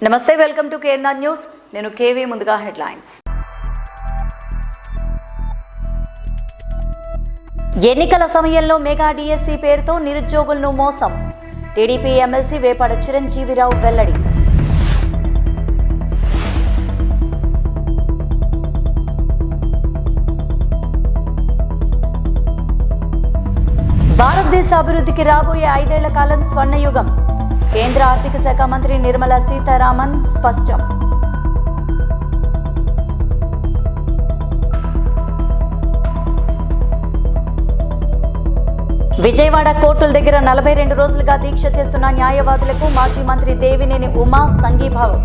నమస్తే, welcome to KNR news. నేను KV. ముందుగా హెడ్లైన్స్. ఎన్నికల సమయంలో మెగా డిఎస్సి పేరుతో నిరుద్యోగులను మోసం. టీడీపీ ఎమ్మెల్సీ వేపాడ చిరంజీవిరావు వెల్లడి. భారతదేశ అభివృద్ధికి రాబోయే 5 ఏళ్ల కాలం స్వర్ణయుగం. కేంద్ర ఆర్థిక శాఖ మంత్రి నిర్మలా సీతారామన్ స్పష్టం. విజయవాడ కోర్టుల దగ్గర 42 రోజులుగా దీక్ష చేస్తున్న న్యాయవాదులకు మాజీ మంత్రి దేవినేని ఉమా సంఘీభావం.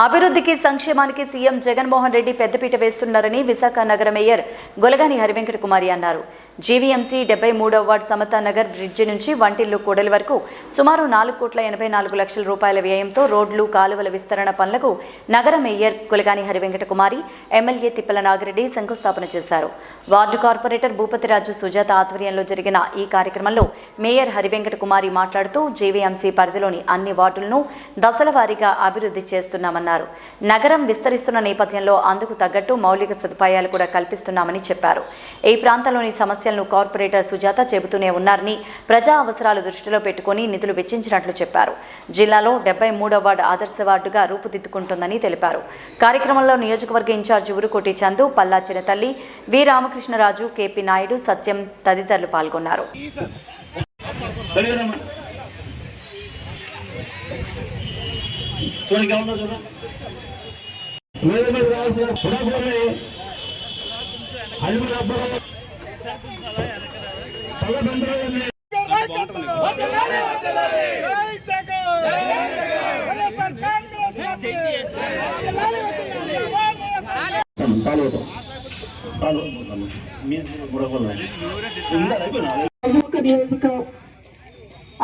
అభివృద్ధికి సంక్షేమానికి సీఎం జగన్మోహన్ రెడ్డి పెద్దపీట వేస్తున్నారని విశాఖ నగర మేయర్ గొలగాని హరివెంకట కుమారి అన్నారు. జీవీఎంసీ 73వ వార్డు సమతా నగర్ బ్రిడ్జి నుంచి వంటిల్లు కూడలి వరకు సుమారు 4,84,00,000 రూపాయల వ్యయంతో రోడ్లు, కాలువల విస్తరణ పనులకు నగర మేయర్ గొలగాని హరివెంకట కుమారి, ఎమ్మెల్యే తిప్పల నాగిరెడ్డి శంకుస్థాపన చేశారు. వార్డు కార్పొరేటర్ భూపతిరాజు సుజాత ఆధ్వర్యంలో జరిగిన ఈ కార్యక్రమంలో మేయర్ హరివెంకట కుమారి మాట్లాడుతూ జీవీఎంసీ పరిధిలోని అన్ని వార్డులను దశల వారీగా అభివృద్ధి చేస్తున్నామన్నారు. నగరం విస్తరిస్తున్న నేపథ్యంలో అందుకు తగ్గట్టు మౌలిక సదుపాయాలు కూడా కల్పిస్తున్నామని చెప్పారు. ఈ ప్రాంతంలోని సమస్యలను కార్పొరేటర్ సుజాత చెబుతూనే ఉన్నారని, ప్రజా అవసరాలు దృష్టిలో పెట్టుకుని నిధులు వెచ్చించినట్లు చెప్పారు. జిల్లాలో 73వ వార్డు ఆదర్శ వార్డుగా రూపుదిద్దుకుంటుందని తెలిపారు. కార్యక్రమంలో నియోజకవర్గ ఇన్ఛార్జి ఉరుకోటి చందు, పల్లా చిన్నతల్లి, వి రామకృష్ణరాజు, కేపీ నాయుడు, సత్యం తదితరులు పాల్గొన్నారు.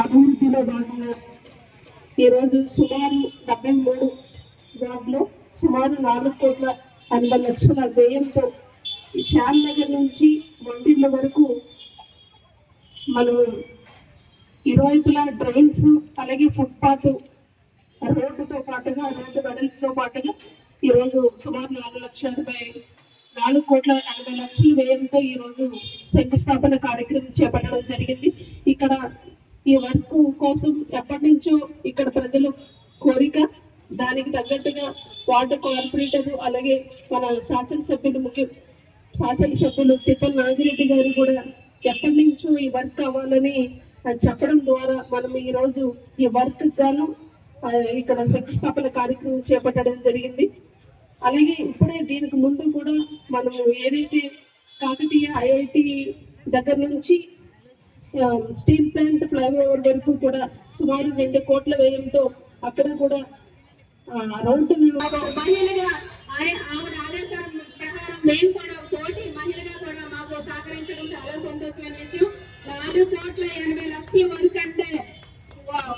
అభివృద్ధిలో భాగంగా ఈరోజు సుమారు 73 వార్డులో సుమారు 4,80,00,000 వ్యయంతో శ్యామ్ నగర్ నుంచి మండిళ్ళ వరకు మనం ఇరువైపులా డ్రైన్స్, అలాగే ఫుట్పాత్, రోడ్డుతో పాటుగా రోడ్డు వెడల్పుతో పాటుగా ఈరోజు సుమారు 4,80,00,000 వ్యయంతో ఈరోజు శంకుస్థాపన కార్యక్రమం చేపట్టడం జరిగింది. ఇక్కడ ఈ వర్క్ కోసం ఎప్పటి నుంచో ఇక్కడ ప్రజలు కోరిక, దానికి తగ్గట్టుగా వార్డు కార్పొరేటర్ అలాగే మన శాసనసభ్యులు తిప్పల నాగిరెడ్డి గారు కూడా ఎప్పటి నుంచో ఈ వర్క్ అవ్వాలని చెప్పడం ద్వారా మనం ఈ రోజు ఈ వర్క్ గాను ఇక్కడ శంకుస్థాపన కార్యక్రమం చేపట్టడం జరిగింది. అలాగే ఇప్పుడే దీనికి ముందు కూడా మనము ఏదైతే కాకతీయ ఐఐటి దగ్గర నుంచి స్టీల్ ప్లాంట్ ఫ్లైఓవర్ వరకు కూడా సుమారు 2 కోట్ల వ్యయంతో అక్కడ కూడా రోడ్డును మహిళగా ఆవిడ ఆదేశాల ప్రకారం మేము కూడా తోటి మహిళగా కూడా మాకు సహకరించడం చాలా సంతోషమైన విషయం. 4,80,00,000 వరకు అంటే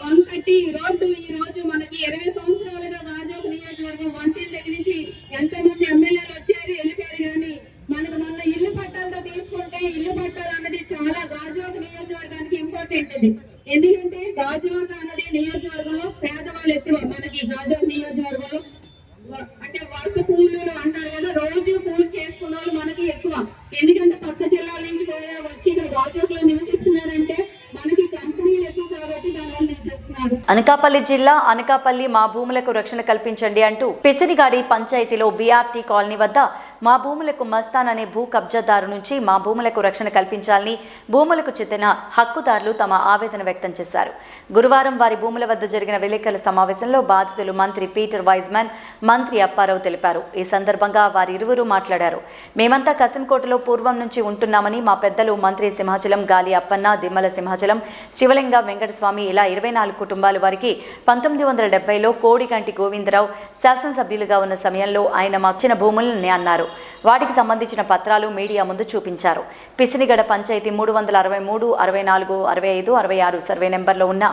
వంకటి రోడ్డు ఈ రోజు మనకి 20 సంవత్సరాలుగా గాజోక నియోజకవర్గం వంటిల దగ్గర నుంచి ఎంతో మంది ఎమ్మెల్యేలు వచ్చారు, వెళ్ళిపోయారు. కానీ మనకు మొన్న ఇల్లు పట్టాలతో తీసుకుంటే ఇల్లు పట్టాలు అన్నది చాలా గాజోక నియోజకవర్గానికి ఇంపార్టెంట్. అది ఎందుకంటే గాజువాక అన్నది నియోజకవర్గంలో పేదవాళ్ళు ఎక్కువ. మనకి గాజోక నియోజకవర్గంలో అంటే వరుస కూలీలు అంటారు కదా, రోజు కూలి చేసుకున్న వాళ్ళు మనకి ఎక్కువ. ఎందుకంటే పక్క జిల్లాల నుంచి కూడా వచ్చి ఇక్కడ గాజోకలో నివసిస్తున్నారంటే మనకి కంపెనీలు ఎక్కువ కాబట్టి దానివల్ల నివసిస్తున్నారు. అనకాపల్లి జిల్లా అనకాపల్లి మా భూములకు రక్షణ కల్పించండి అంటూ పిసినిగాడి పంచాయతీలో బీఆర్టీ కాలనీ వద్ద మా భూములకు మస్తాన్ అనే భూ కబ్జాదారు నుంచి మా భూములకు రక్షణ కల్పించాలని భూములకు చెందిన హక్కుదారులు తమ ఆవేదన వ్యక్తం చేశారు. గురువారం వారి భూముల వద్ద జరిగిన విలేకరుల సమావేశంలో బాధితులు మంత్రి పీటర్ వైజ్మాన్, మంత్రి అప్పారావు తెలిపారు. ఈ సందర్భంగా వారిరువురు మాట్లాడారు. మేమంతా కసింకోటలో పూర్వం నుంచి ఉంటున్నామని, మా పెద్దలు మంత్రి సింహాచలం గాలి అప్పన్న, దిమ్మల సింహాచలం, శివలింగ వెంకటస్వామి ఇలా 24 కుటుంబాలు వారికి 1970లో కోడిగంటి గోవిందరావు శాసనసభ్యులుగా ఉన్న సమయంలో ఆయన మాకిచ్చిన భూములని అన్నారు. వాటికి సంబంధించిన పత్రాలు మీడియా ముందు చూపించారు. పిసినిగడ పంచాయతీ 363, 64, 65, 66 సర్వే నెంబర్లో ఉన్న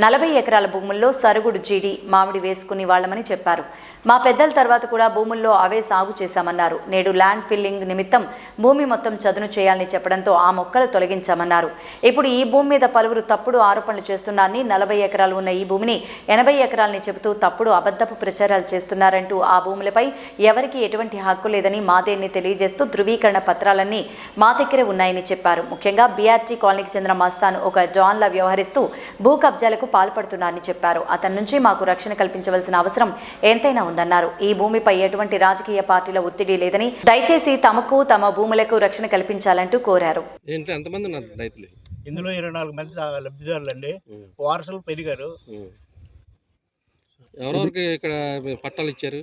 40 ఎకరాల భూముల్లో సరుగుడు జీడి, మామిడి వేసుకుని వాళ్లమని చెప్పారు. మా పెద్దల తర్వాత కూడా భూముల్లో అవే సాగు చేశామన్నారు. నేడు ల్యాండ్ ఫిల్లింగ్ నిమిత్తం భూమి మొత్తం చదును చేయాలని చెప్పడంతో ఆ మొక్కలు తొలగించామన్నారు. ఇప్పుడు ఈ భూమి మీద పలువురు తప్పుడు ఆరోపణలు చేస్తున్నారని, 40 ఎకరాలు ఉన్న ఈ భూమిని 80 ఎకరాలని చెబుతూ తప్పుడు అబద్ధపు ప్రచారాలు చేస్తున్నారంటూ ఆ భూములపై ఎవరికీ ఎటువంటి హక్కు లేదని మాదేన్ని తెలియజేస్తూ ధృవీకరణ పత్రాలన్నీ మా దగ్గరే ఉన్నాయని చెప్పారు. ముఖ్యంగా బీఆర్టీ కాలనీకి చెందిన మస్తాన్ ఒక జాన్లా వ్యవహరిస్తూ భూ కబ్జాలకు పాల్పడుతున్నారని చెప్పారు. అతని నుంచి మాకు రక్షణ కల్పించవలసిన అవసరం ఎంతైనా ఉందన్నారు. ఈ భూమిపై ఎటువంటి రాజకీయ పార్టీల ఒత్తిడి లేదని, దయచేసి తమకు తమ భూములకు రక్షణ కల్పించాలంటూ కోరారు. ఇందులో 24 మంది లబ్ధిదారులు అండి. వారసులు పెరిగారు. ఎవరెవరికి ఇక్కడ పట్టాలు ఇచ్చారు?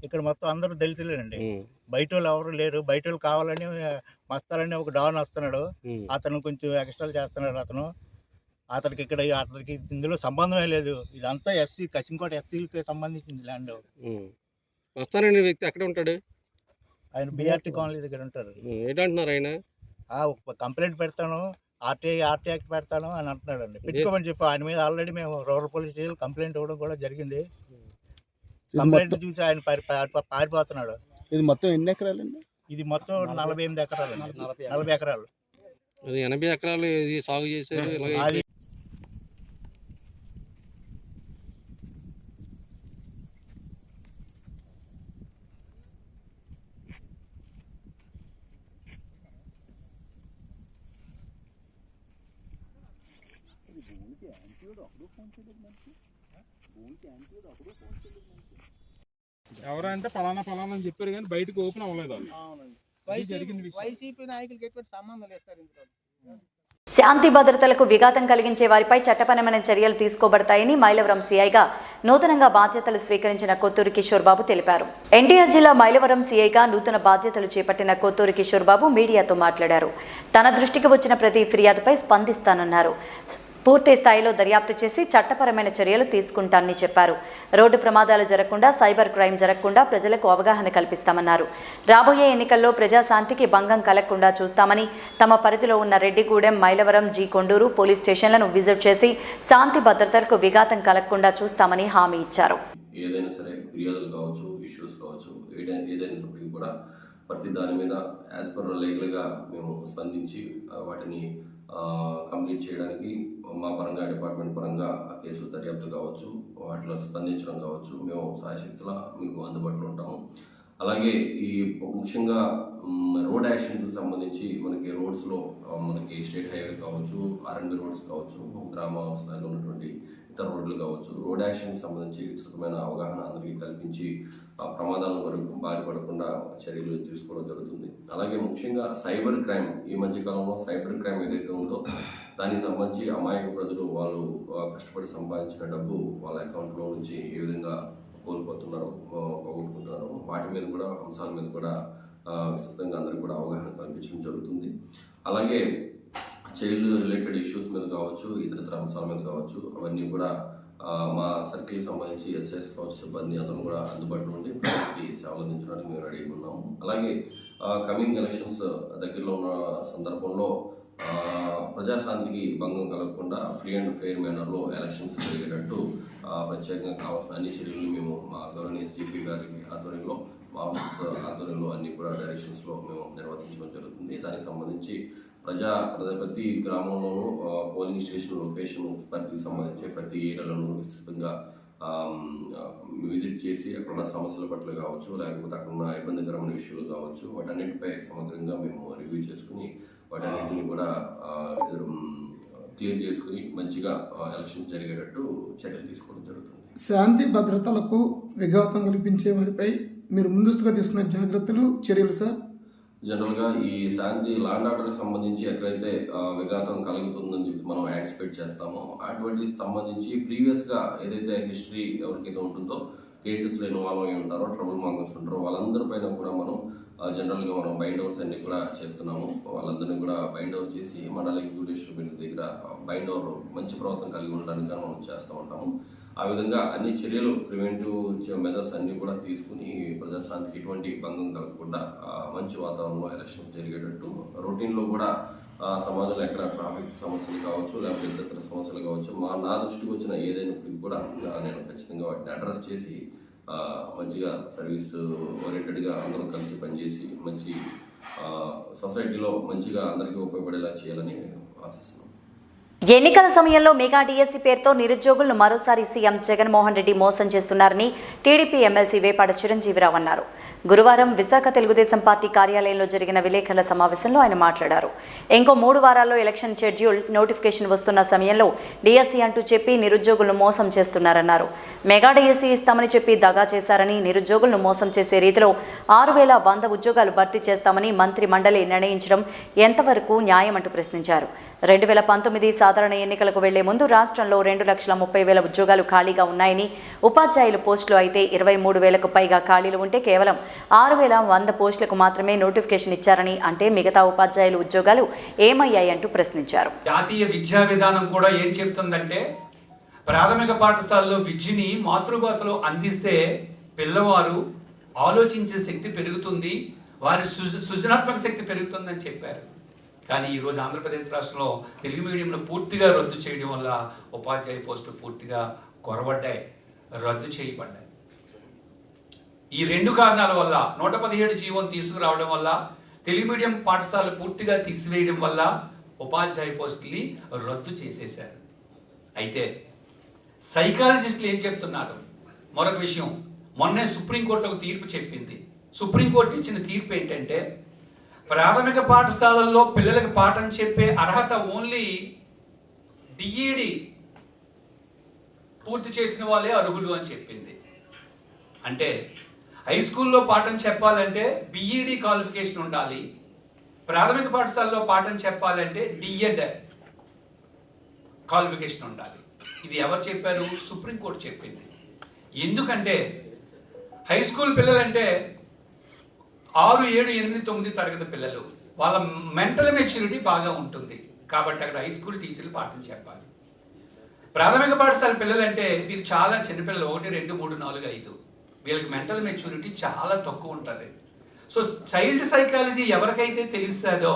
ఇక్కడ మొత్తం అందరూ దళితులేనండి. బయట వాళ్ళు ఎవరు లేరు. బయట వాళ్ళు కావాలని మస్తాలని ఒక డాన్ వస్తున్నాడు. అతను కొంచెం ఎక్స్ట్రాలు చేస్తున్నాడు. అతనికి ఇక్కడ అతనికి ఇందులో సంబంధమే లేదు. ఇదంతా ఎస్సీ, కసింకోట ఎస్సీలకి సంబంధించింది ల్యాండ్. వస్తానని వ్యక్తి అక్కడే ఉంటాడు. ఆయన బీఆర్టీ కాలనీ దగ్గర ఉంటారు. ఏంటంటున్నారు ఆయన? కంప్లైంట్ పెడతాను, ఆర్టీ యాక్ట్ పెడతాను అని అంటున్నాడు అండి. పెట్టుకోమని చెప్పి ఆయన మీద ఆల్రెడీ మేము రూరల్ పోలీస్ స్టేషన్ కంప్లైంట్ ఇవ్వడం కూడా జరిగింది. కంప్లైంట్ చూసి ఆయన పారిపోతున్నాడు. ఇది మొత్తం ఎన్ని ఎకరాలండి? ఇది మొత్తం 48 ఎకరాలు. 40 ఎకరాలు. 80 ఎకరాలు ఇది సాగు చేశారు. ఎవరంటే పలానా అని చెప్పారు కానీ బయటకు ఓపెన్ అవ్వలేదు. వైసీపీ నాయకులకి ఎటువంటి సంబంధం లేదు సార్. శాంతి భద్రతలకు విఘాతం కలిగించే వారిపై చట్టపరమైన చర్యలు తీసుకోబడతాయని మైలవరం సీఐగా నూతనంగా బాధ్యతలు స్వీకరించిన కొత్తూరు కిషోర్ బాబు తెలిపారు. ఎన్టీఆర్ జిల్లా మైలవరం సీఐగా నూతన బాధ్యతలు చేపట్టిన కొత్తూరు కిషోర్ బాబు మీడియాతో మాట్లాడారు. తన దృష్టికి వచ్చిన ప్రతి ఫిర్యాదుపై స్పందిస్తానన్నారు. పూర్తి స్థాయిలో దర్యాప్తు చేసి చట్టపరమైన చర్యలు తీసుకుంటానని చెప్పారు. రోడ్డు ప్రమాదాలు జరగకుండా, సైబర్ క్రైమ్ జరగకుండా ప్రజలకు అవగాహన కల్పిస్తామన్నారు. రాబోయే ఎన్నికల్లో ప్రజాశాంతికి భంగం కలగకుండా చూస్తామని, తమ పరిధిలో ఉన్న రెడ్డిగూడెం, మైలవరం, జీ కొండూరు పోలీస్ స్టేషన్లను విజిట్ చేసి శాంతి భద్రతలకు విఘాతం కలగకుండా చూస్తామని హామీ ఇచ్చారు. ఏదైనా సరే ఫిర్యాదులు కావచ్చు, ఇష్యూస్ కావచ్చు, ఏదైనప్పటికీ కూడా ప్రతి దాని మీద యాజ్ పర్ లీగల్గా మేము స్పందించి వాటిని కంప్లీట్ చేయడానికి మా పరంగా, డిపార్ట్మెంట్ పరంగా కేసులు దర్యాప్తు కావచ్చు, వాటిలో స్పందించడం కావచ్చు, మేము సాయశక్తులా మీకు అందుబాటులో ఉంటాము. అలాగే ఈ ముఖ్యంగా రోడ్ యాక్షన్స్కి సంబంధించి మనకి రోడ్స్లో మనకి స్టేట్ హైవే కావచ్చు, R&B రోడ్స్ కావచ్చు, గ్రామ స్థాయిలో ఉన్నటువంటి ఇతర రోడ్లు కావచ్చు, రోడ్ యాక్షన్కి సంబంధించి విస్తృతమైన అవగాహన అందరికీ కల్పించి ప్రమాదాల వరకు బారిపడకుండా చర్యలు తీసుకోవడం జరుగుతుంది. అలాగే ముఖ్యంగా సైబర్ క్రైమ్, ఈ మధ్యకాలంలో సైబర్ క్రైమ్ ఏదైతే ఉందో దానికి సంబంధించి అమాయక ప్రజలు వాళ్ళు కష్టపడి సంపాదించిన డబ్బు వాళ్ళ అకౌంట్లో నుంచి ఏ విధంగా కోల్పోతున్నారో, పోగొట్టుకుంటున్నారో వాటి మీద కూడా, అంశాల మీద కూడా విస్తృతంగా అందరికీ కూడా అవగాహన కల్పించడం జరుగుతుంది. అలాగే చైల్డ్ రిలేటెడ్ ఇష్యూస్ మీద కావచ్చు, ఇతర అంశాల మీద కావచ్చు, అవన్నీ కూడా మా సర్కిల్కి సంబంధించి ఎస్ఐస్ కావచ్చు, సిబ్బంది అందరం కూడా అందుబాటులో ఉండి ప్రజలకి సేవలు అందించడానికి మేము రెడీ ఉన్నాము. అలాగే కమింగ్ ఎలక్షన్స్ దగ్గరలో ఉన్న సందర్భంలో ప్రజాశాంతికి భంగం కలగకుండా ఫ్రీ అండ్ ఫెయిర్ మేనర్లో ఎలక్షన్స్ జరిగేటట్టు ప్రత్యేకంగా కావాల్సిన అన్ని చర్యలు మేము మా గౌరవనీయ సిపి గారి ఆధ్వర్యంలో, మా ఆఫీస్ ఆధ్వర్యంలో అన్ని కూడా డైరెక్షన్స్లో మేము నిర్వర్తించడం జరుగుతుంది. దానికి సంబంధించి ప్రతి గ్రామంలోనూ పోలింగ్ స్టేషన్ లొకేషన్ పరిధికి సంబంధించి ప్రతి ఏరియాలను విస్తృతంగా విజిట్ చేసి అక్కడ ఉన్న సమస్యల పట్ల కావచ్చు, లేకపోతే అక్కడ ఉన్న ఇబ్బందికరమైన విషయాలు కావచ్చు, వాటన్నిటిపై సమగ్రంగా మేము రివ్యూ చేసుకుని వాటన్నిటిని కూడా క్లియర్ చేసుకుని మంచిగా ఎలక్షన్స్ జరిగేటట్టు చర్యలు తీసుకోవడం జరుగుతుంది. శాంతి భద్రతలకు విఘాతం కల్పించే వారిపై మీరు ముందస్తుగా తీసుకునే జాగ్రత్తలు, చర్యలు సార్? జనరల్గా ఈ శాంతి ల్యాండ్ ఆర్డర్కి సంబంధించి ఎక్కడైతే విఘాతం కలుగుతుందని చెప్పి మనం యాంటిసిపేట్ చేస్తామో అటువంటి సంబంధించి ప్రీవియస్గా ఏదైతే హిస్టరీ ఎవరికైతే ఉంటుందో, కేసెస్లో ఇన్వాల్వ్ అయి ఉంటారో, ట్రబుల్ మాంగర్స్ ఉంటారో వాళ్ళందరిపైన కూడా మనం జనరల్గా మనం బైండ్ ఓవర్స్ అన్ని కూడా చేస్తున్నాము. వాళ్ళందరినీ కూడా బైండ్ ఓవర్ చేసి మండల ఎగ్జిక్యూటివ్ దగ్గర బైండ్ ఓవర్ మంచి ప్రవర్తన కలిగి ఉండడానికి మనం చేస్తూ ఉంటాము. ఆ విధంగా అన్ని చర్యలు, ప్రివెంటివ్ మెజర్స్ అన్ని కూడా తీసుకుని ప్రజాశాంతికి ఎటువంటి భంగం కలగకుండా మంచి వాతావరణంలో ఎలక్షన్స్ జరిగేటట్టు రొటీన్లో కూడా సమాజంలో ఎక్కడ ట్రాఫిక్ సమస్యలు కావచ్చు, లేకపోతే ఇతర సమస్యలు కావచ్చు, నా దృష్టికి వచ్చిన ఏదైనప్పటికీ కూడా నేను ఖచ్చితంగా వాటిని అడ్రస్ చేసి మంచిగా సర్వీస్ ఓరియంటెడ్గా అందరం కలిసి పనిచేసి మంచి సొసైటీలో మంచిగా అందరికీ ఉపయోగపడేలా చేయాలని ఆశిస్తున్నాం. ఎన్నికల సమయంలో మెగా డిఎస్సీ పేరుతో నిరుద్యోగులను మరోసారి సీఎం జగన్మోహన్ రెడ్డి మోసం చేస్తున్నారని టీడీపీ ఎమ్మెల్సీ వేపాడ చిరంజీవిరావు అన్నారు. గురువారం విశాఖ తెలుగుదేశం పార్టీ కార్యాలయంలో జరిగిన విలేకరుల సమావేశంలో ఆయన మాట్లాడారు. ఇంకో 3 వారాల్లో ఎలక్షన్ షెడ్యూల్ నోటిఫికేషన్ వస్తున్న సమయంలో డిఎస్సీ అంటూ చెప్పి నిరుద్యోగులను మోసం చేస్తున్నారన్నారు. మెగా డిఎస్సీ ఇస్తామని చెప్పి దగా చేశారని, నిరుద్యోగులను మోసం చేసే రీతిలో 6,100 ఉద్యోగాలు భర్తీ చేస్తామని మంత్రి మండలి నిర్ణయించడం ఎంతవరకు న్యాయమంటూ ప్రశ్నించారు. 2019 సాధారణ ఎన్నికలకు వెళ్లే ముందు రాష్ట్రంలో 2,30,000 ఉద్యోగాలు ఖాళీగా ఉన్నాయని, ఉపాధ్యాయుల పోస్టులు అయితే 23,000కు పైగా ఖాళీలు ఉంటే కేవలం 6,100 పోస్టులకు మాత్రమే నోటిఫికేషన్ ఇచ్చారని, అంటే మిగతా ఉపాధ్యాయుల ఉద్యోగాలు ఏమయ్యాయంటూ ప్రశ్నించారు. జాతీయ విద్యా విధానం కూడా ఏం చెప్తుందంటే ప్రాథమిక పాఠశాలలో విద్యని మాతృభాషలో అందిస్తే పిల్లవారు ఆలోచించే శక్తి పెరుగుతుంది, వారి సృజనాత్మక శక్తి పెరుగుతుందని చెప్పారు. కానీ ఈరోజు ఆంధ్రప్రదేశ్ రాష్ట్రంలో తెలుగు మీడియంను పూర్తిగా రద్దు చేయడం వల్ల ఉపాధ్యాయ పోస్టులు పూర్తిగా కొరబడ్డాయి, రద్దు చేయబడ్డాయి. ఈ 2 కారణాల వల్ల 117 జీవోను తీసుకురావడం వల్ల, తెలుగు మీడియం పాఠశాలలు పూర్తిగా తీసివేయడం వల్ల ఉపాధ్యాయ పోస్టుల్ని రద్దు చేసేశారు. అయితే సైకాలజిస్టులు ఏం చెప్తున్నారు? మరొక విషయం, మొన్నే సుప్రీంకోర్టు ఒక తీర్పు చెప్పింది. సుప్రీంకోర్టు ఇచ్చిన తీర్పు ఏంటంటే ప్రాథమిక పాఠశాలల్లో పిల్లలకు పాఠం చెప్పే అర్హత ఓన్లీ డిఈడి పూర్తి చేసిన వాళ్ళే అర్హులు అని చెప్పింది. అంటే హై స్కూల్లో పాఠం చెప్పాలంటే బిఈడి క్వాలిఫికేషన్ ఉండాలి, ప్రాథమిక పాఠశాలలో పాఠం చెప్పాలంటే డిఎడ్ క్వాలిఫికేషన్ ఉండాలి. ఇది ఎవరు చెప్పారు? సుప్రీంకోర్టు చెప్పింది. ఎందుకంటే హై స్కూల్ పిల్లలంటే 6, 7, 8, 9 తరగతి పిల్లలు, వాళ్ళ మెంటల్ మెచ్యూరిటీ బాగా ఉంటుంది కాబట్టి అక్కడ హై స్కూల్ టీచర్లు పాఠం చెప్పాలి. ప్రాథమిక పాఠశాల పిల్లలంటే వీరు చాలా చిన్నపిల్లలు, 1, 2, 3, 4, 5, వీళ్ళకి మెంటల్ మెచ్యూరిటీ చాలా తక్కువ ఉంటుంది. సో చైల్డ్ సైకాలజీ ఎవరికైతే తెలుస్తుందో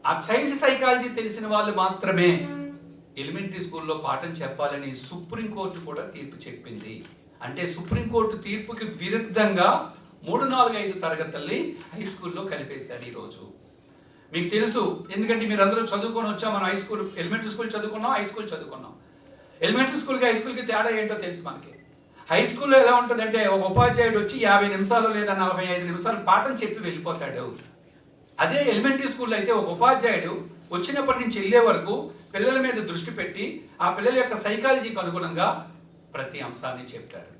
ఆ చైల్డ్ సైకాలజీ తెలిసిన వాళ్ళు మాత్రమే ఎలిమెంటరీ స్కూల్లో పాఠం చెప్పాలని సుప్రీంకోర్టు కూడా తీర్పు చెప్పింది. అంటే సుప్రీంకోర్టు తీర్పుకి విరుద్ధంగా 3, 4, 5 తరగతుల్ని హై స్కూల్లో కలిపేశారు ఈరోజు. మీకు తెలుసు, ఎందుకంటే మీరు అందరూ చదువుకొని వచ్చాం. మనం హై స్కూల్, ఎలిమెంటరీ స్కూల్ చదువుకున్నాం, హై స్కూల్ చదువుకున్నాం. ఎలిమెంటరీ స్కూల్కి హై స్కూల్కి తేడా ఏంటో తెలుసు మనకి. హై స్కూల్లో ఎలా ఉంటుందంటే ఒక ఉపాధ్యాయుడు వచ్చి 50 నిమిషాలు లేదా 45 నిమిషాలు పాఠం చెప్పి వెళ్ళిపోతాడు. అదే ఎలిమెంటరీ స్కూల్లో అయితే ఒక ఉపాధ్యాయుడు వచ్చినప్పటి నుంచి వెళ్ళే వరకు పిల్లల మీద దృష్టి పెట్టి ఆ పిల్లల యొక్క సైకాలజీకి అనుగుణంగా ప్రతి అంశాన్ని చెప్తారు.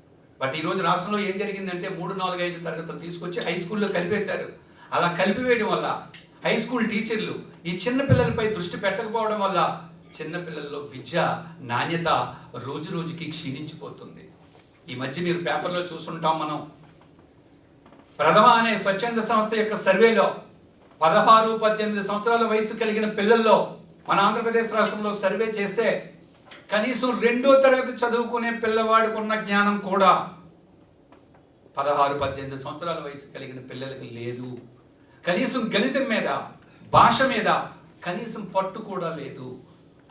బట్ ఈరోజు రాష్ట్రంలో ఏం జరిగిందంటే 3, 4, 5 తరగతులు తీసుకొచ్చి హై స్కూల్లో కలిపేశారు. అలా కలిపివేయడం వల్ల హై స్కూల్ టీచర్లు ఈ చిన్న పిల్లలపై దృష్టి పెట్టకపోవడం వల్ల చిన్నపిల్లల్లో విద్య నాణ్యత రోజు రోజుకి క్షీణించిపోతుంది. ఈ మధ్య మీరు పేపర్లో చూస్తుంటాం మనం. ప్రథమ అనే స్వచ్ఛంద సంస్థ యొక్క సర్వేలో 16, 18 సంవత్సరాల వయసు కలిగిన పిల్లల్లో మన ఆంధ్రప్రదేశ్ రాష్ట్రంలో సర్వే చేస్తే కనీసం 2వ తరగతి చదువుకునే పిల్లవాడికి ఉన్న జ్ఞానం కూడా 16, 18 సంవత్సరాల వయసు కలిగిన పిల్లలకి లేదు. కనీసం గణితం మీద, భాష మీద కనీసం పట్టు కూడా లేదు.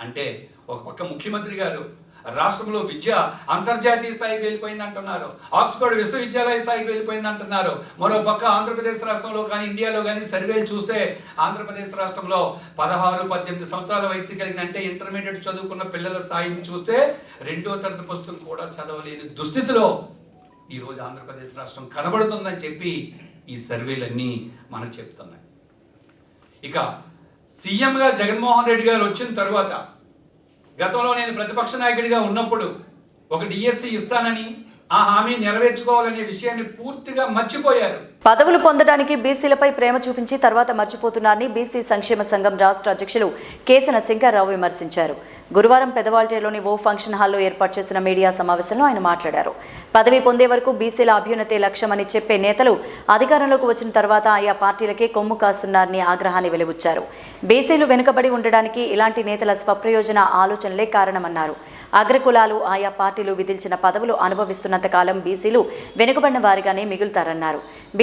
అంటే ఒక పక్క ముఖ్యమంత్రి గారు రాష్ట్రంలో విద్య అంతర్జాతీయ స్థాయికి వెళ్ళిపోయింది అంటున్నారు, ఆక్స్ఫర్డ్ విశ్వవిద్యాలయ స్థాయికి వెళ్ళిపోయింది అంటున్నారు. మరో పక్క ఆంధ్రప్రదేశ్ రాష్ట్రంలో కానీ ఇండియాలో కానీ సర్వేలు చూస్తే ఆంధ్రప్రదేశ్ రాష్ట్రంలో 16, 18 సంవత్సరాల వయసు కలిగిన అంటే ఇంటర్మీడియట్ చదువుకున్న పిల్లల స్థాయిని చూస్తే 2వ తరగతి పుస్తకం కూడా చదవలేని దుస్థితిలో ఈరోజు ఆంధ్రప్రదేశ్ రాష్ట్రం కనబడుతుందని చెప్పి ఈ సర్వేలన్నీ మనకు చెప్తున్నాయి. ఇక సీఎంగా జగన్మోహన్ రెడ్డి గారు వచ్చిన తర్వాత గతంలో నేను ప్రతిపక్ష నాయకుడిగా ఉన్నప్పుడు ఒక డిఎస్సి ఇస్తానని, ఆ హామీ నెరవేర్చుకోవాలనే విషయాన్ని పూర్తిగా మర్చిపోయారు. పదవులు పొందడానికి బీసీలపై ప్రేమ చూపించి తర్వాత మర్చిపోతున్నారని బీసీ సంక్షేమ సంఘం రాష్ట్ర అధ్యక్షులు కేసన శంకర్రావు విమర్శించారు. గురువారం పెదవాల్టేలోని ఓ ఫంక్షన్ హాల్లో ఏర్పాటు చేసిన మీడియా సమావేశంలో ఆయన మాట్లాడారు. పదవి పొందే వరకు బీసీల అభ్యున్నతే లక్ష్యమని చెప్పే నేతలు అధికారంలోకి వచ్చిన తర్వాత ఆయా పార్టీలకే కొమ్ము కాస్తున్నారని ఆగ్రహాన్ని వెలిబుచ్చారు. బీసీలు వెనుకబడి ఉండడానికి ఇలాంటి నేతల స్వప్రయోజన ఆలోచనలే కారణమన్నారు. అగ్రకులాలు ఆయా పార్టీలు విధించిన పదవులు అనుభవిస్తున్నంత కాలం బీసీలు వెనుకబడిన వారిగానే మిగులుతారన్నారు.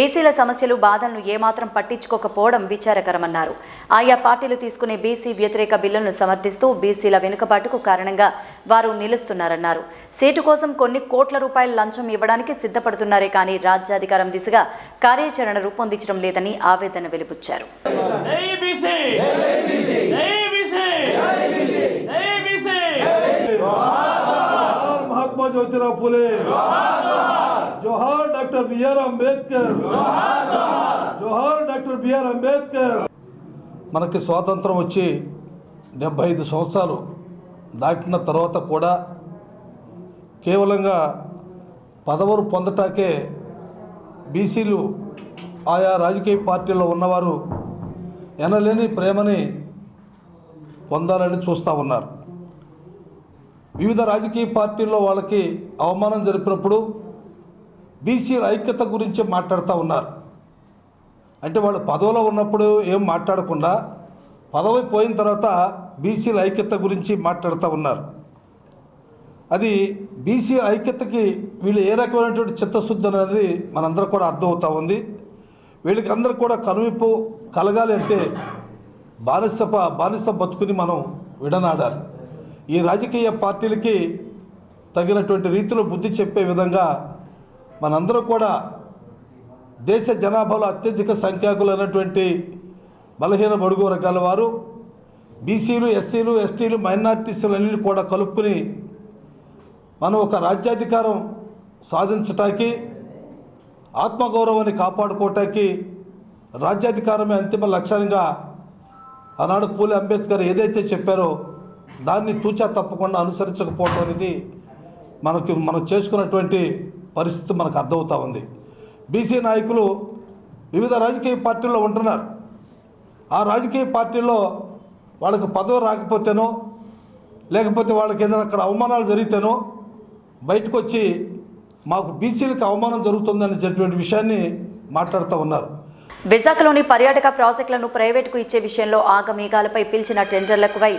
బీసీల సమస్యలు బాధలను ఏమాత్రం పట్టించుకోకపోవడం విచారకరమన్నారు. ఆయా పార్టీలు తీసుకునే బీసీ వ్యతిరేక బిల్లులను సమర్థిస్తూ బీసీల వెనుకబాటుకు కారణంగా వారు నిలుస్తున్నారన్నారు. సీటు కోసం కొన్ని కోట్ల రూపాయల లంచం ఇవ్వడానికి సిద్ధపడుతున్నారే కానీ రాజ్యాధికారం దిశగా కార్యాచరణ రూపొందించడం లేదని ఆవేదన వెలిబుచ్చారు. महात्मा ज्योतिराव फुले, जोहार डॉक्टर बी.आर. अंबेडकर, जोहार डॉक्टर बी.आर. अंबेडकर. మనకి స్వాతంత్రం వచ్చి 75 సంవత్సరాలు దాటిన తర్వాత కూడా కేవలంగా పదవులు పొందటాకే బీసీలు ఆయా రాజకీయ పార్టీల్లో ఉన్నవారు ఎనలేని ప్రేమని పొందాలని చూస్తూ ఉన్నారు. వివిధ రాజకీయ పార్టీల్లో వాళ్ళకి అవమానం జరిపినప్పుడు బీసీల ఐక్యత గురించి మాట్లాడుతూ ఉన్నారు. అంటే వాళ్ళు పదవిలో ఉన్నప్పుడు ఏం మాట్లాడకుండా పదవి పోయిన తర్వాత బీసీల ఐక్యత గురించి మాట్లాడుతూ ఉన్నారు. అది బీసీ ఐక్యతకి వీళ్ళు ఏ రకమైనటువంటి చిత్తశుద్ధి అనేది మనందరూ కూడా అర్థమవుతూ ఉంది. వీళ్ళకి అందరూ కూడా కనువిప్పు కలగాలి అంటే బానిస బతుకుని మనం విడనాడాలి. ఈ రాజకీయ పార్టీలకి తగినటువంటి రీతిలో బుద్ధి చెప్పే విధంగా మనందరూ కూడా దేశ జనాభాలో అత్యధిక సంఖ్యాకులైనటువంటి బలహీన బడుగు వర్గాల వారు బీసీలు, ఎస్సీలు, ఎస్టీలు, మైనార్టీస్లన్నీ కూడా కలుపుకుని మనం ఒక రాజ్యాధికారం సాధించటానికి, ఆత్మగౌరవాన్ని కాపాడుకోవటానికి రాజ్యాధికారమే అంతిమ లక్ష్యంగా ఆనాడు పూలే అంబేద్కర్ ఏదైతే చెప్పారో దాన్ని తూచా తప్పకుండా అనుసరించకపోవటం అనేది మనం చేసుకున్నటువంటి పరిస్థితి మనకు అర్థమవుతూ ఉంది. బీసీ నాయకులు వివిధ రాజకీయ పార్టీల్లో ఉంటున్నారు. ఆ రాజకీయ పార్టీల్లో వాళ్ళకు పదవి రాకపోతేనో లేకపోతే వాళ్ళకి ఏదైనా అక్కడ అవమానాలు జరిగితేనో బయటకు వచ్చి మాకు బీసీలకు అవమానం జరుగుతుందని చెప్పేటువంటి విషయాన్ని మాట్లాడుతూ ఉన్నారు. విశాఖలోని పర్యాటక ప్రాజెక్టులను ప్రైవేటుకు ఇచ్చే విషయంలో ఆగమేఘాలపై పిలిచిన టెండర్లపై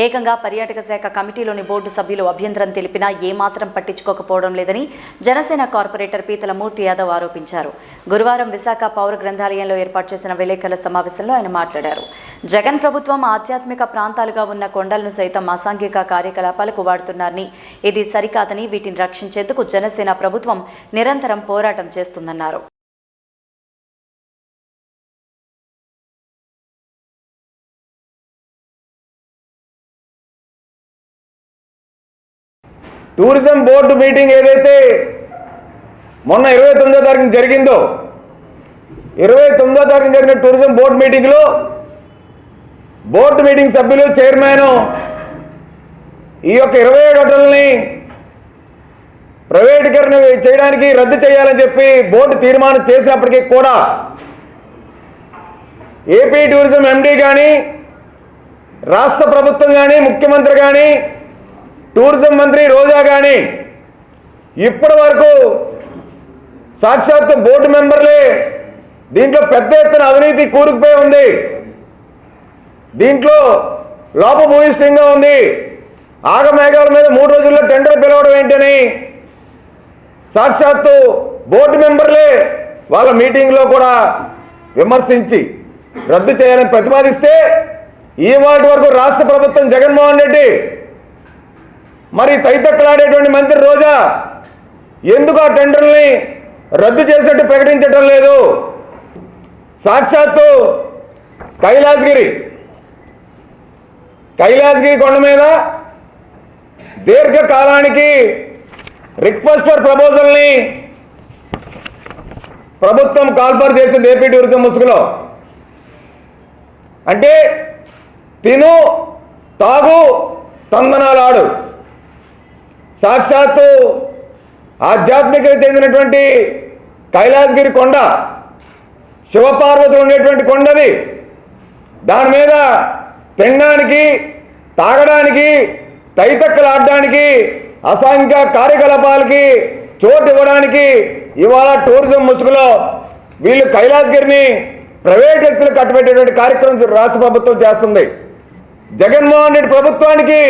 ఏకంగా పర్యాటక శాఖ కమిటీలోని బోర్డు సభ్యులు అభ్యంతరం తెలిపినా ఏమాత్రం పట్టించుకోకపోవడం లేదని జనసేన కార్పొరేటర్ పీతల మూర్తి యాదవ్ ఆరోపించారు. గురువారం విశాఖ పౌర గ్రంథాలయంలో ఏర్పాటు చేసిన విలేకరుల సమావేశంలో ఆయన మాట్లాడారు. జగన్ ప్రభుత్వం ఆధ్యాత్మిక ప్రాంతాలుగా ఉన్న కొండలను సైతం అసాంఘిక కార్యకలాపాలకు వాడుతున్నారని, ఇది సరికాదని, వీటిని రక్షించేందుకు జనసేన ప్రభుత్వం నిరంతరం పోరాటం చేస్తుందన్నారు. టూరిజం బోర్డు మీటింగ్ ఏదైతే మొన్న 29వ తారీఖున జరిగిందో, 29వ తారీఖున జరిగిన టూరిజం బోర్డు మీటింగ్లో బోర్డు మీటింగ్ సభ్యులు, చైర్మన్ ఈ యొక్క 27 హోటల్ని ప్రైవేటీకరణ చేయడానికి రద్దు చేయాలని చెప్పి బోర్డు తీర్మానం చేసినప్పటికీ కూడా ఏపీ టూరిజం ఎండీ కానీ, రాష్ట్ర ప్రభుత్వం కానీ, ముఖ్యమంత్రి కానీ, టూరిజం మంత్రి రోజా కానీ ఇప్పటి వరకు సాక్షాత్తు బోర్డు మెంబర్లే దీంట్లో పెద్ద ఎత్తున అవినీతి కూరుకుపోయి ఉంది. దీంట్లో లోపభూయిష్టంగా ఉంది. ఆగమేఘాల మీద 3 రోజుల్లో టెండర్ పిలవడం ఏంటని సాక్షాత్తు బోర్డు మెంబర్లే వాళ్ళ మీటింగ్లో కూడా విమర్శించి రద్దు చేయాలని ప్రతిపాదిస్తే ఈవాటి వరకు రాష్ట్ర ప్రభుత్వం జగన్మోహన్ రెడ్డి మరి తైతక్కలాడేటువంటి మంత్రి రోజా ఎందుకు ఆ టెండర్ని రద్దు చేసినట్టు ప్రకటించడం లేదు? సాక్షాత్తు కైలాసగిరి కొండ మీద దీర్ఘకాలానికి రిక్వెస్ట్ ఫర్ ప్రపోజల్ని ప్రభుత్వం కాల్ఫర్ చేసింది ఏపీ టూరిజం ముసుగులో. అంటే తిను, తాగు, తందనాలాడు. సాక్షాత్తు ఆధ్యాత్మికత చెందినటువంటి కైలాసగిరి కొండ, శివపార్వతులు ఉండేటువంటి కొండది. దాని మీద తినడానికి, తాగడానికి, తైతక్కలాడడానికి, అసాంఘిక కార్యకలాపాలకి చోటు ఇవ్వడానికి ఇవాళ టూరిజం ముసుగులో వీళ్ళు కైలాసగిరిని ప్రైవేట్ వ్యక్తులు కట్టబెట్టేటువంటి కార్యక్రమం రాష్ట్ర ప్రభుత్వం చేస్తుంది. జగన్మోహన్ రెడ్డి ప్రభుత్వానికి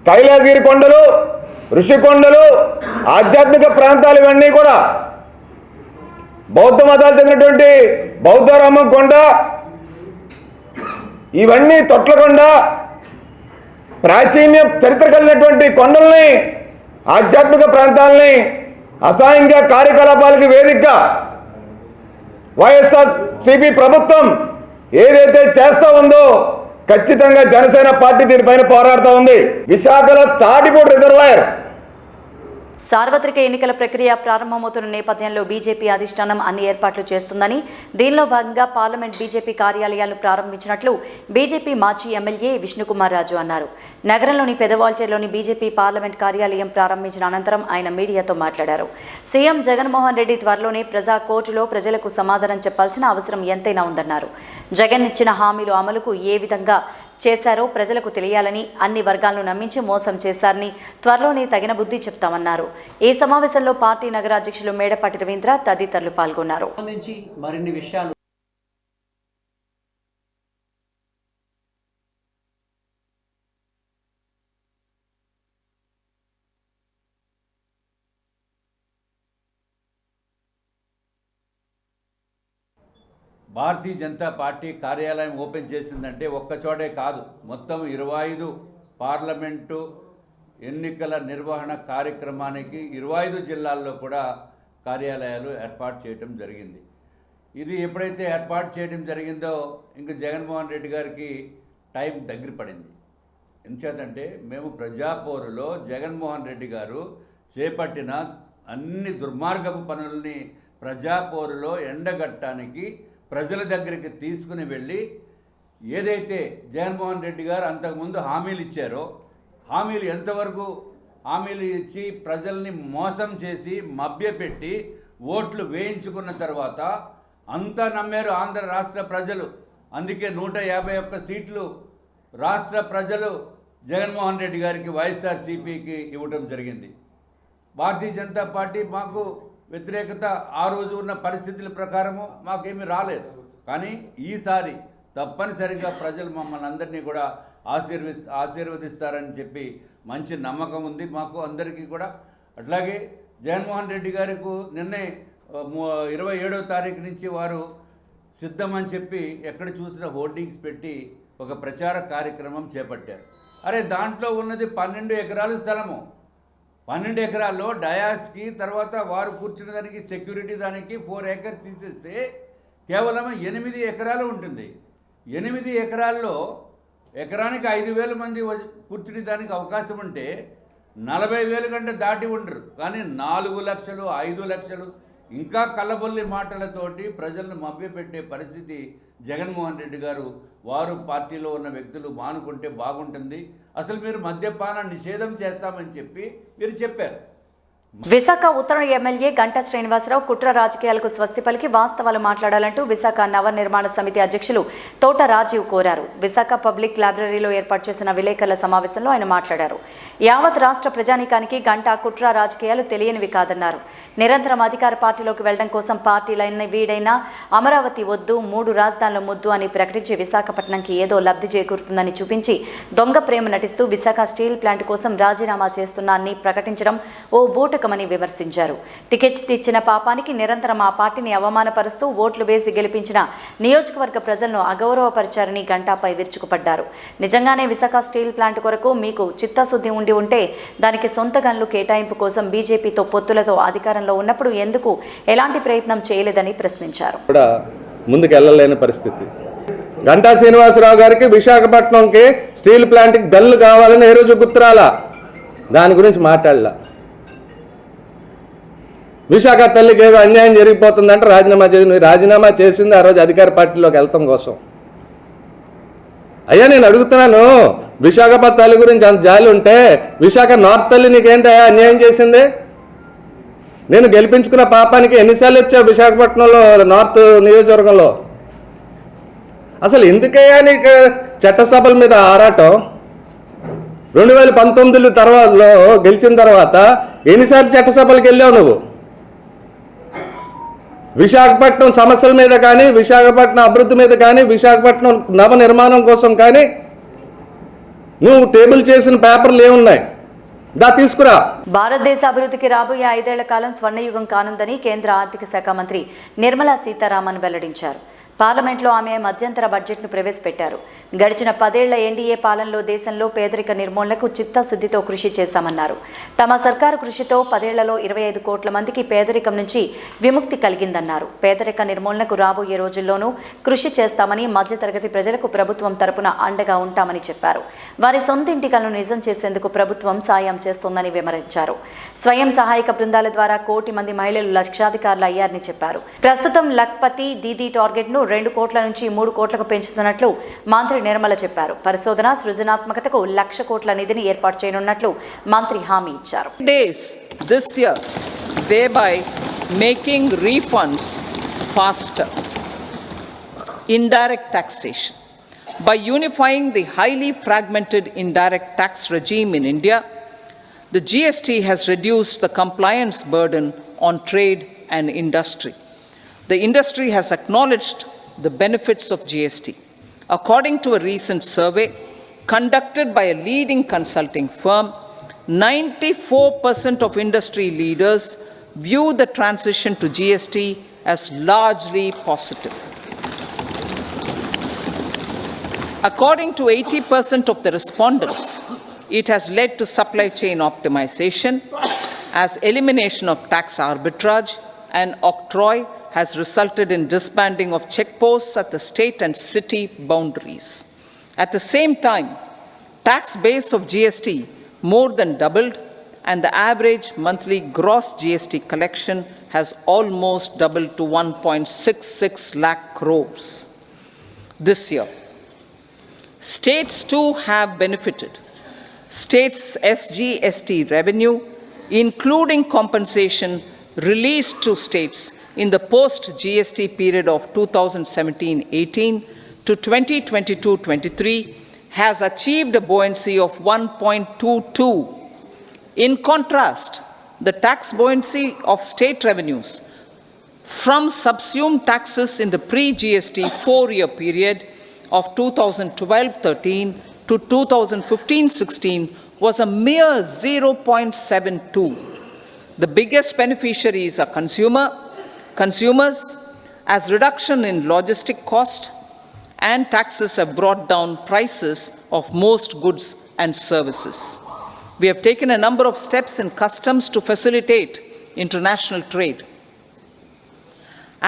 కైలాసగిరి కొండలు, ఋషికొండలు, ఆధ్యాత్మిక ప్రాంతాలు ఇవన్నీ కూడా బౌద్ధ మతాలు చెందినటువంటి బౌద్ధరామం కొండ, ఇవన్నీ తొట్లకొండ, ప్రాచీన చరిత్ర కలిగినటువంటి కొండల్ని, ఆధ్యాత్మిక ప్రాంతాలని అసాంఘిక కార్యకలాపాలకి వేదికగా వైఎస్ఆర్సీపీ ప్రభుత్వం ఏదైతే చేస్తూ ఉందో ఖచ్చితంగా జనసేన పార్టీ దీనిపైన పోరాడుతూ ఉంది. విశాఖలో తాటిపూడి రిజర్వాయర్ సార్వత్రిక ఎన్నికల ప్రక్రియ ప్రారంభమవుతున్న నేపథ్యంలో బీజేపీ అధిష్టానం అన్ని ఏర్పాట్లు చేస్తుందని, దీనిలో భాగంగా పార్లమెంట్ బీజేపీ కార్యాలయాలను ప్రారంభించినట్లు బీజేపీ మాజీ ఎమ్మెల్యే విష్ణుకుమార్ రాజు అన్నారు. నగరంలోని పెదవాల్టేర్లోని బీజేపీ పార్లమెంట్ కార్యాలయం ప్రారంభించిన అనంతరం ఆయన మీడియాతో మాట్లాడారు. సీఎం జగన్మోహన్ రెడ్డి త్వరలోనే ప్రజా కోర్టులో ప్రజలకు సమాధానం చెప్పాల్సిన అవసరం ఎంతైనా ఉందన్నారు. జగన్ ఇచ్చిన హామీలు అమలుకు ఏ విధంగా చేశారో ప్రజలకు తెలియాలని, అన్ని వర్గాలను నమ్మించి మోసం చేశారని త్వరలోనే తగిన బుద్ధి చెప్తామన్నారు. ఈ సమావేశంలో పార్టీ నగర అధ్యక్షులు మేడపాటి రవీంద్ర తదితరులు పాల్గొన్నారు. మరిన్ని విషయాలు భారతీయ జనతా పార్టీ కార్యాలయం ఓపెన్ చేసిందంటే ఒక్కచోటే కాదు, మొత్తం 25 పార్లమెంటు ఎన్నికల నిర్వహణ కార్యక్రమానికి 25 జిల్లాల్లో కూడా కార్యాలయాలు ఏర్పాటు చేయడం జరిగింది. ఇది ఎప్పుడైతే ఏర్పాటు చేయడం జరిగిందో ఇంక జగన్మోహన్ రెడ్డి గారికి టైం దగ్గర పడింది. ఎందుచేతంటే మేము ప్రజాపోరులో జగన్మోహన్ రెడ్డి గారు చేపట్టిన అన్ని దుర్మార్గపు పనుల్ని ప్రజాపోరులో ఎండగట్టడానికి ప్రజల దగ్గరికి తీసుకుని వెళ్ళి ఏదైతే జగన్మోహన్ రెడ్డి గారు అంతకుముందు హామీలు ఇచ్చారో, హామీలు ఎంతవరకు హామీలు ఇచ్చి ప్రజల్ని మోసం చేసి మభ్యపెట్టి ఓట్లు వేయించుకున్న తర్వాత అంతా నమ్మారు ఆంధ్ర రాష్ట్ర ప్రజలు. అందుకే 151 సీట్లు రాష్ట్ర ప్రజలు జగన్మోహన్ రెడ్డి గారికి వైఎస్ఆర్సీపీకి ఇవ్వడం జరిగింది. భారతీయ జనతా పార్టీ మాకు వ్యతిరేకత ఆ రోజు ఉన్న పరిస్థితుల ప్రకారము మాకేమీ రాలేదు. కానీ ఈసారి తప్పనిసరిగా ప్రజలు మమ్మల్ని అందరినీ కూడా ఆశీర్వదిస్తారని చెప్పి మంచి నమ్మకం ఉంది మాకు అందరికీ కూడా. అట్లాగే జగన్మోహన్ రెడ్డి గారికి నిన్నే 27వ తారీఖు నుంచి వారు సిద్ధమని చెప్పి ఎక్కడ చూసిన హోర్డింగ్స్ పెట్టి ఒక ప్రచార కార్యక్రమం చేపట్టారు. అరే దాంట్లో ఉన్నది 12 ఎకరాల స్థలము. 12 ఎకరాల్లో డయాస్కి తర్వాత వారు కూర్చున్న దానికి సెక్యూరిటీ దానికి 4 ఏకర్స్ తీసేస్తే కేవలం 8 ఎకరాలు ఉంటుంది. 8 ఎకరాల్లో ఎకరానికి 5,000 మంది కూర్చునే దానికి అవకాశం ఉంటే 40,000 కంటే దాటి ఉండరు. కానీ 4 లక్షలు 5 లక్షలు ఇంకా కళ్ళబొల్లి మాటలతోటి ప్రజలను మభ్యపెట్టే పరిస్థితి జగన్మోహన్ రెడ్డి గారు వారు పార్టీలో ఉన్న వ్యక్తులు మానుకుంటే బాగుంటుంది. అసలు మీరు మద్యపాన నిషేధం చేస్తామని చెప్పి మీరు చెప్పారు. విశాఖ ఉత్తర ఎమ్మెల్యే గంటా శ్రీనివాసరావు కుట్ర రాజకీయాలకు స్వస్తి పలికి వాస్తవాలు మాట్లాడాలంటూ విశాఖ నవనిర్మాణ సమితి అధ్యక్షులు తోట రాజీవ్ కోరారు. విశాఖ పబ్లిక్ లైబ్రరీలో ఏర్పాటు చేసిన విలేకరుల సమావేశంలో ఆయన మాట్లాడారు. యావత్ రాష్ట్ర ప్రజానీకానికి గంటా కుట్ర రాజకీయాలు తెలియనివి కాదన్నారు. నిరంతరం అధికార పార్టీలోకి వెళ్లడం కోసం పార్టీలైన వీడైనా అమరావతి వద్దు, 3 రాజధానుల ముద్దు అని ప్రకటించి విశాఖపట్నంకి ఏదో లబ్ధి చేకూరుతుందని చూపించి దొంగ ప్రేమ నటిస్తూ విశాఖ స్టీల్ ప్లాంట్ కోసం రాజీనామా చేస్తున్నారని ప్రకటించడం ఓ బూటకమని విమర్శించారు. టికెట్ ఇచ్చిన పాపానికి నిరంతరం ఆ పార్టీని అవమానపరుస్తూ ఓట్లు వేసి గెలిపించిన నియోజకవర్గ ప్రజలను అగౌరవపరిచారని గంటాపై విరుచుకుపడ్డారు. నిజంగానే విశాఖ స్టీల్ ప్లాంట్ కొరకు మీకు చిత్తశుద్ధి ఉంటే దానికి సొంత గన్లు కేటాయింపు కోసం బీజేపీతో పొత్తులతో అధికారంలో ఉన్నప్పుడు ఎందుకు ఎలాంటి ప్రయత్నం చేయలేదని ప్రశ్నించారు. ముందుకు వెళ్ళలేని పరిస్థితి. గంటా శ్రీనివాసరావు గారికి విశాఖపట్నంకి స్టీల్ ప్లాంట్కి గల్లు కావాలని ఏ రోజు గుర్తురాలా, దాని గురించి మాట్లాడలా. విశాఖ తల్లికి ఏదో అన్యాయం జరిగిపోతుందంటే రాజీనామా చేసింది ఆ రోజు అధికార పార్టీలోకి వెళ్తాం కోసం. అయ్యా నేను అడుగుతున్నాను, విశాఖపట్నం తల్లి గురించి అంత జాలి ఉంటే విశాఖ నార్త్ తల్లి నీకేంటయ్యా అన్యాయం చేసింది? నేను గెలిపించుకున్న పాపానికి ఎన్నిసార్లు వచ్చావు విశాఖపట్నంలో నార్త్ నియోజకవర్గంలో? అసలు ఎందుకయ్యా నీకు చట్టసభల మీద ఆరాటం? 2019 తర్వాత గెలిచిన తర్వాత ఎన్నిసార్లు చట్టసభలకు వెళ్ళావు నువ్వు? విశాఖపట్నం సమస్యల మీద కానీ, విశాఖపట్నం అభివృద్ధి మీద కానీ, విశాఖపట్నం నవ నిర్మాణం కోసం కానీ నువ్వు టేబుల్ చేసిన పేపర్లు ఏమున్నాయి? తీసుకురా. భారతదేశ అభివృద్ధికి రాబోయే 5 ఏళ్ల కాలం స్వర్ణయుగం కానుందని కేంద్ర ఆర్థిక శాఖ మంత్రి నిర్మలా సీతారామన్ వెల్లడించారు. పార్లమెంట్లో ఆమె మధ్యంతర బడ్జెట్ను ప్రవేశపెట్టారు. గడిచిన 10 ఏళ్ల ఎన్డీఏ పాలనలో దేశంలో పేదరిక నిర్మూలనకు చిత్తశుద్ధితో కృషి చేశామన్నారు. తమ సర్కారు కృషితో 10 ఏళ్లలో 25 కోట్ల మందికి పేదరికం నుంచి విముక్తి కలిగిందన్నారు. పేదరిక నిర్మూలనకు రాబోయే రోజుల్లోనూ కృషి చేస్తామని, మధ్యతరగతి ప్రజలకు ప్రభుత్వం తరపున అండగా ఉంటామని చెప్పారు. వారి సొంతింటి కలను నిజం చేసేందుకు ప్రభుత్వం సాయం చేస్తోందని వివరించారు. స్వయం సహాయక బృందాల ద్వారా 1 కోటి మంది మహిళలు లక్షాధికారులు అయ్యారని చెప్పారు. ప్రస్తుతం లఖ్పతి దీదీ టార్గెట్ను 2 కోట్ల నుంచి 3 కోట్లకు పెంచుతున్నట్లు మంత్రి నిర్మల చెప్పారు. పరిశోధన సృజనాత్మకతకు 1,00,000 కోట్ల నిధిని ఏర్పాటు చేయనున్నట్లు మంత్రి హామీ ఇచ్చారు. This year, thereby making refunds faster. Indirect taxation. By unifying the highly fragmented indirect tax regime in India, the GST has reduced the compliance burden on trade and industry. The industry has acknowledged the benefits of GST. According to a recent survey conducted by a leading consulting firm, 94% of industry leaders view the transition to GST as largely positive. According to 80% of the respondents, it has led to supply chain optimization, as elimination of tax arbitrage and octroi has resulted in disbanding of checkposts at the state and city boundaries. At the same time, tax base of GST more than doubled, and the average monthly gross GST collection has almost doubled to 1.66 lakh crores this year. States too have benefited. States' SGST revenue, including compensation released to states in the post-GST period of 2017-18 to 2022-23, has achieved a buoyancy of 1.22. In contrast, the tax buoyancy of state revenues from subsumed taxes in the pre-GST 4-year period of 2012-13 to 2015-16 was a mere 0.72. The biggest beneficiaries are consumers, as reduction in logistic cost and taxes have brought down prices of most goods and services. We have taken a number of steps in customs to facilitate international trade.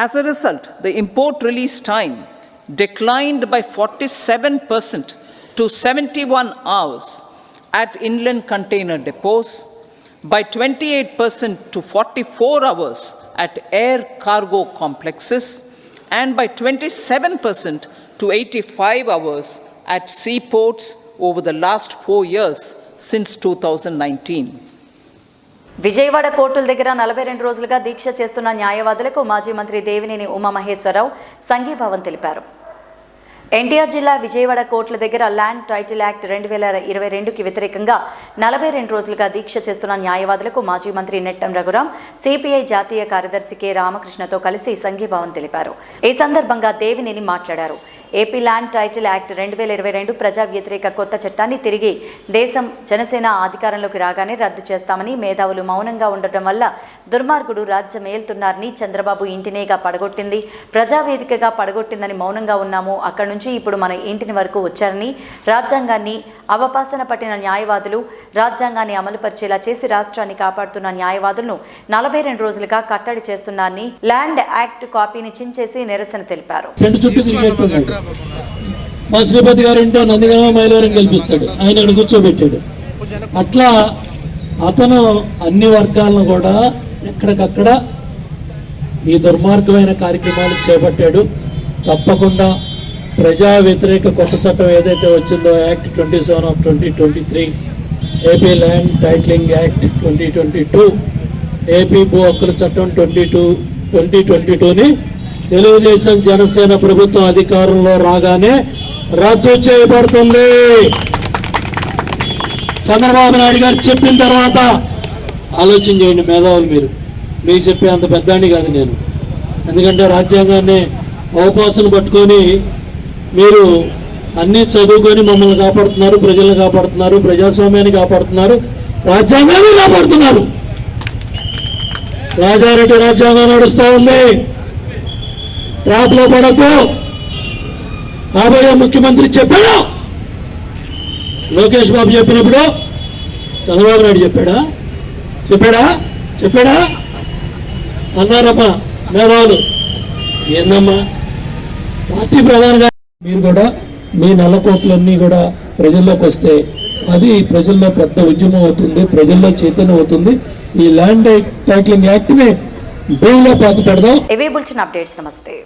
As a result, the import release time declined by 47% to 71 hours at inland container depots, by 28% to 44 hours at air cargo complexes, and by 27% to 85 hours at seaports over the last 4 years since 2019. Vijayawada కోర్టుల దగ్గర 42 రోజులుగా దీక్ష చేస్తున్న న్యాయవాదులకు మాజీ మంత్రి దేవినేని ఉమామహేశ్వరరావు సంఘీభావం తెలిపారు. ఎన్టీఆర్ జిల్లా విజయవాడ కోర్టుల దగ్గర ల్యాండ్ టైటిల్ యాక్ట్ 2022కి వ్యతిరేకంగా 42 రోజులుగా దీక్ష చేస్తున్న న్యాయవాదులకు మాజీ మంత్రి నెట్టం రఘురాం, సిపిఐ జాతీయ కార్యదర్శి కె రామకృష్ణతో కలిసి సంఘీభావం తెలిపారు. ఈ సందర్భంగా దేవినేని మాట్లాడారు. ఏపీ ల్యాండ్ టైటిల్ యాక్ట్ 2022 ప్రజా వ్యతిరేక కొత్త చట్టాన్ని తిరిగి దేశం జనసేన అధికారంలోకి రాగానే రద్దు చేస్తామని, మేధావులు మౌనంగా ఉండటం వల్ల దుర్మార్గుడు రాజ్యం ఏలుతున్నారని, చంద్రబాబు ఇంటినేగా పడగొట్టింది, ప్రజావేదికగా పడగొట్టిందని మౌనంగా ఉన్నాము, అక్కడి నుంచి ఇప్పుడు మన ఇంటిని వరకు వచ్చారని, రాజ్యాంగాన్ని అవపాసన పట్టిన న్యాయవాదులు రాజ్యాంగాన్ని అమలుపరిచేలా చేసి రాష్ట్రాన్ని కాపాడుతున్న న్యాయవాదులను 42 రోజులుగా కట్టడి చేస్తున్నారని ల్యాండ్ యాక్ట్ కాపీని చించేసి నిరసన తెలిపారు. మా శ్రీపతి గారు ఇంటో నందిగామ మైలవరం గెలిపిస్తాడు, ఆయన ఇక్కడ కూర్చోబెట్టాడు. అట్లా అతను అన్ని వర్గాలను కూడా ఎక్కడికక్కడ ఈ దుర్మార్గమైన కార్యక్రమాలు చేపట్టాడు. తప్పకుండా ప్రజా వ్యతిరేక కొత్త చట్టం ఏదైతే వచ్చిందో act 27/2023, AP land titling act 2022, AP భూ హక్కుల చట్టం 2022ని తెలుగుదేశం జనసేన ప్రభుత్వం అధికారంలో రాగానే రద్దు చేయబడుతుంది. చంద్రబాబు నాయుడు గారు చెప్పిన తర్వాత ఆలోచన చేయండి మేధావులు. మీకు చెప్పే అంత పెద్దాన్ని కాదు నేను. ఎందుకంటే రాజ్యాంగాన్ని అవపాసన పట్టుకొని మీరు అన్నీ చదువుకొని మమ్మల్ని కాపాడుతున్నారు, ప్రజలను కాపాడుతున్నారు, ప్రజాస్వామ్యాన్ని కాపాడుతున్నారు. రాజ్యాంగాన్ని కాపాడుతున్నారు. రాజారెడ్డి రాజ్యాంగం నడుస్తూ ఉంది. ట్రాప్ లో పడద్దు. కాబోయే ముఖ్యమంత్రి చెప్పాడు. లోకేష్ బాబు చెప్పినప్పుడు చంద్రబాబు నాయుడు చెప్పాడా అన్నారమ్మా మేధావులు. ఏందమ్మా పార్టీ ప్రధానంగా మీరు కూడా మీ నల్లకోట్లన్నీ కూడా ప్రజల్లోకి వస్తే అది ప్రజల్లో పెద్ద ఉద్యమం అవుతుంది, ప్రజల్లో చైతన్యం అవుతుంది. ఈ ల్యాండ్ టైటిలింగ్ యాక్ట్ ని భూమిలో పాతి పెడదాం. ఇవే బులెటిన్ అప్డేట్స్. నమస్తే.